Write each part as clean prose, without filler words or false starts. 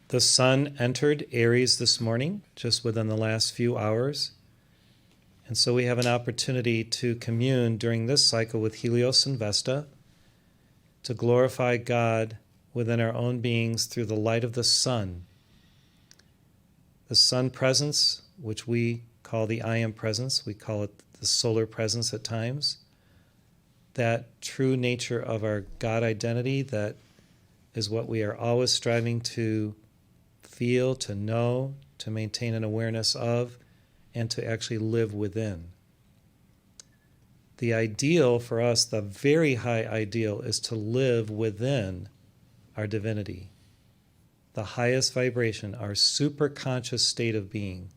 The sun entered Aries this morning, just within the last few hours. And so we have an opportunity to commune during this cycle with Helios and Vesta, to glorify God within our own beings through the light of the sun. The sun presence, which we call the I Am presence, we call it the solar presence at times, that true nature of our God identity that is what we are always striving to feel, to know, to maintain an awareness of, and to actually live within. The ideal for us, the very high ideal, is to live within our divinity, the highest vibration, our super conscious state of being,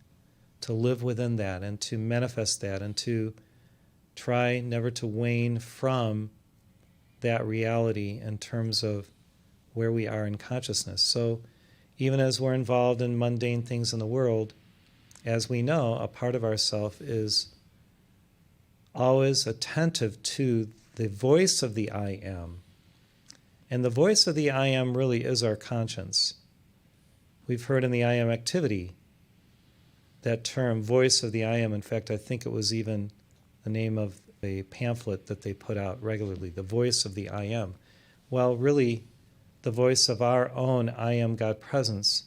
to live within that and to manifest that and to try never to wane from that reality in terms of where we are in consciousness. So even as we're involved in mundane things in the world, as we know, a part of ourself is always attentive to the voice of the I Am. And the voice of the I Am really is our conscience. We've heard in the I Am activity that term, voice of the I Am. In fact, I think it was even the name of a pamphlet that they put out regularly, the voice of the I Am. Well, really, the voice of our own I Am God presence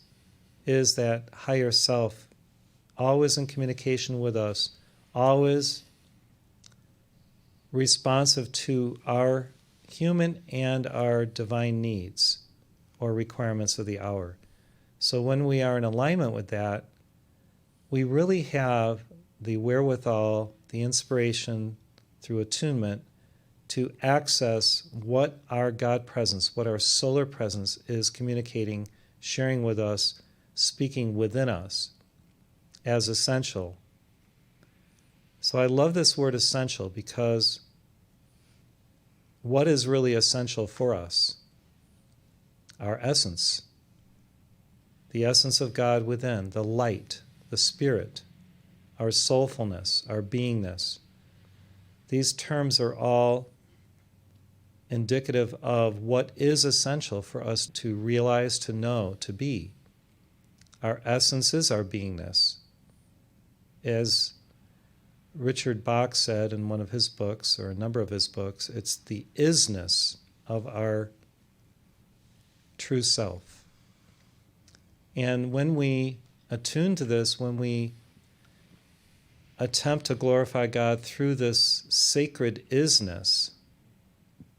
is that higher self, always in communication with us, always responsive to our human and our divine needs or requirements of the hour. So when we are in alignment with that, we really have the wherewithal, the inspiration through attunement to access what our God presence, what our solar presence is communicating, sharing with us, speaking within us as essential. So I love this word essential because what is really essential for us? Our essence. The essence of God within, the light, the spirit, our soulfulness, our beingness. These terms are all indicative of what is essential for us to realize, to know, to be. Our essence is our beingness. As Richard Bach said in one of his books, or a number of his books, it's the isness of our true self. And when we attune to this, when we attempt to glorify God through this sacred isness,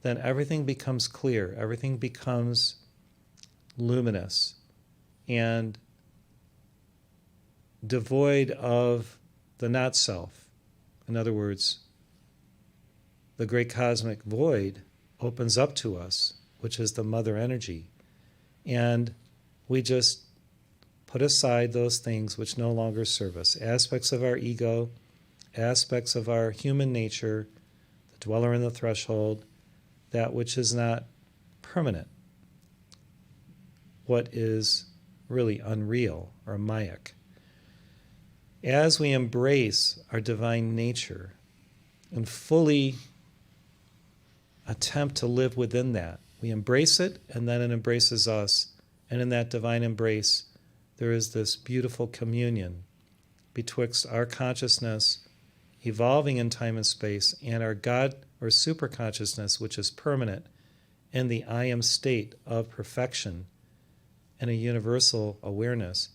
then everything becomes clear, everything becomes luminous and devoid of the not-self. In other words, the great cosmic void opens up to us, which is the mother energy. And we just put aside those things which no longer serve us, aspects of our ego, aspects of our human nature, the dweller in the threshold, that which is not permanent, what is really unreal or mayic. As we embrace our divine nature and fully attempt to live within that, we embrace it and then it embraces us. And in that divine embrace, there is this beautiful communion betwixt our consciousness evolving in time and space and our God or super consciousness, which is permanent, in the I Am state of perfection and a universal awareness.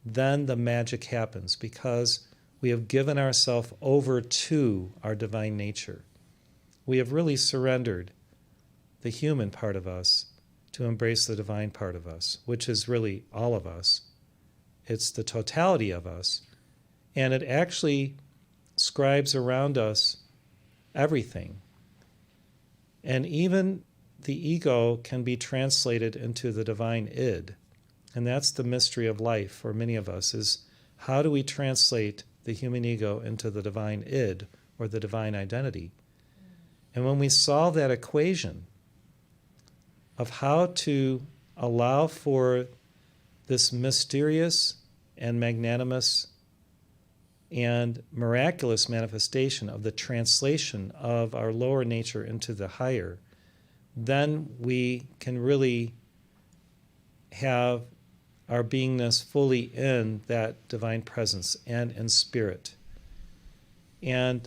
Then the magic happens because we have given ourselves over to our divine nature. We have really surrendered the human part of us to embrace the divine part of us, which is really all of us. It's the totality of us. And it actually scribes around us everything. And even the ego can be translated into the divine id. And that's the mystery of life for many of us, is how do we translate the human ego into the divine id, or the divine identity? And when we solve that equation of how to allow for this mysterious and magnanimous and miraculous manifestation of the translation of our lower nature into the higher, then we can really have our beingness fully in that divine presence and in spirit. And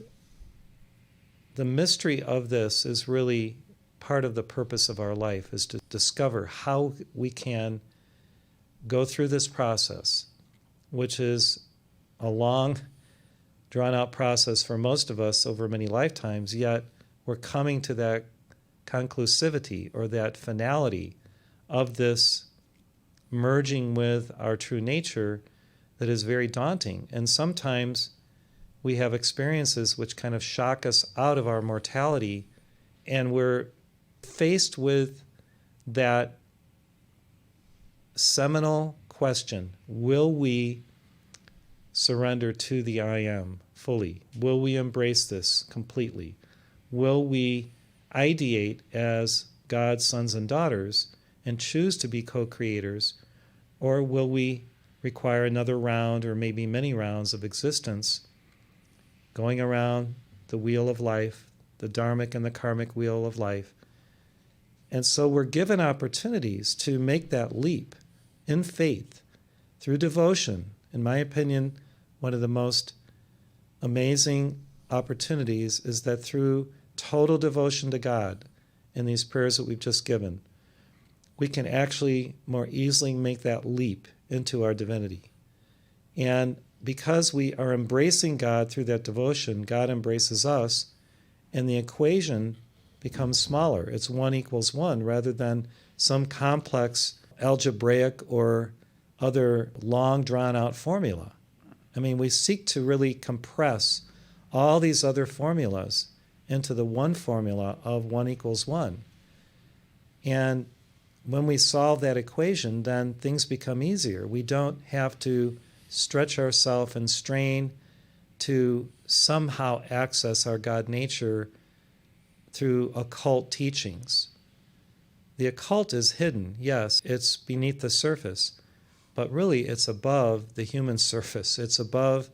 the mystery of this is really part of the purpose of our life, is to discover how we can go through this process, which is a long, drawn-out process for most of us over many lifetimes, yet we're coming to that conclusivity or that finality of this merging with our true nature that is very daunting. And sometimes we have experiences which kind of shock us out of our mortality, and we're faced with that seminal question: will we surrender to the I Am fully? Will we embrace this completely? Will we ideate as God's sons and daughters and choose to be co-creators, or will we require another round or maybe many rounds of existence going around the wheel of life, the dharmic and the karmic wheel of life? And so we're given opportunities to make that leap in faith through devotion. In my opinion, one of the most amazing opportunities is that through total devotion to God in these prayers that we've just given, we can actually more easily make that leap into our divinity. And because we are embracing God through that devotion, God embraces us, and the equation becomes smaller. It's 1 equals 1 rather than some complex algebraic or other long drawn-out formula. I mean, we seek to really compress all these other formulas into the one formula of 1 equals 1. And when we solve that equation, then things become easier. We don't have to stretch ourselves and strain to somehow access our God nature through occult teachings. The occult is hidden, yes, it's beneath the surface, but really it's above the human surface. It's above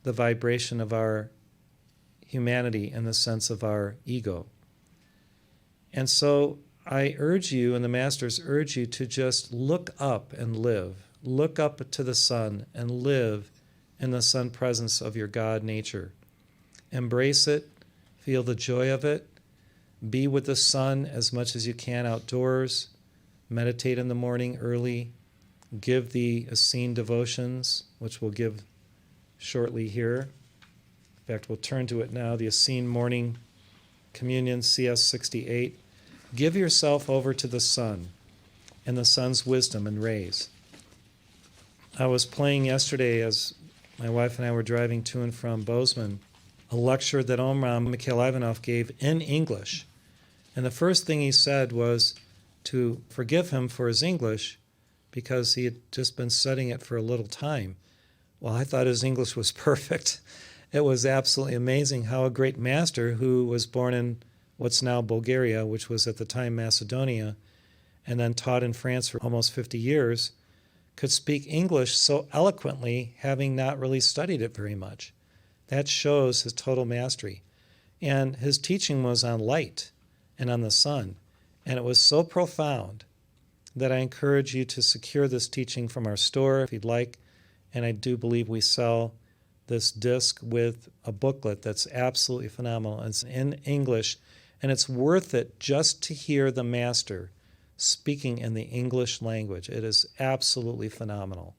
the vibration of our humanity in the sense of our ego. And so I urge you, and the masters urge you, to just look up and live. Look up to the sun and live in the sun presence of your God nature. Embrace it, feel the joy of it, be with the sun as much as you can outdoors, meditate in the morning early, give the Essene devotions, which we'll give shortly here. In fact, we'll turn to it now, the Essene Morning Communion, CS 68. Give yourself over to the sun and the sun's wisdom and rays. I was playing yesterday, as my wife and I were driving to and from Bozeman, a lecture that Omraam Mikhail Ivanov gave in English. And the first thing he said was to forgive him for his English because he had just been studying it for a little time. Well, I thought his English was perfect. It was absolutely amazing how a great master who was born in what's now Bulgaria, which was at the time Macedonia, and then taught in France for almost 50 years, could speak English so eloquently, having not really studied it very much. That shows his total mastery. And his teaching was on light and on the sun. And it was so profound that I encourage you to secure this teaching from our store if you'd like. And I do believe we sell this disc with a booklet that's absolutely phenomenal. It's in English, and it's worth it just to hear the master speaking in the English language. It is absolutely phenomenal.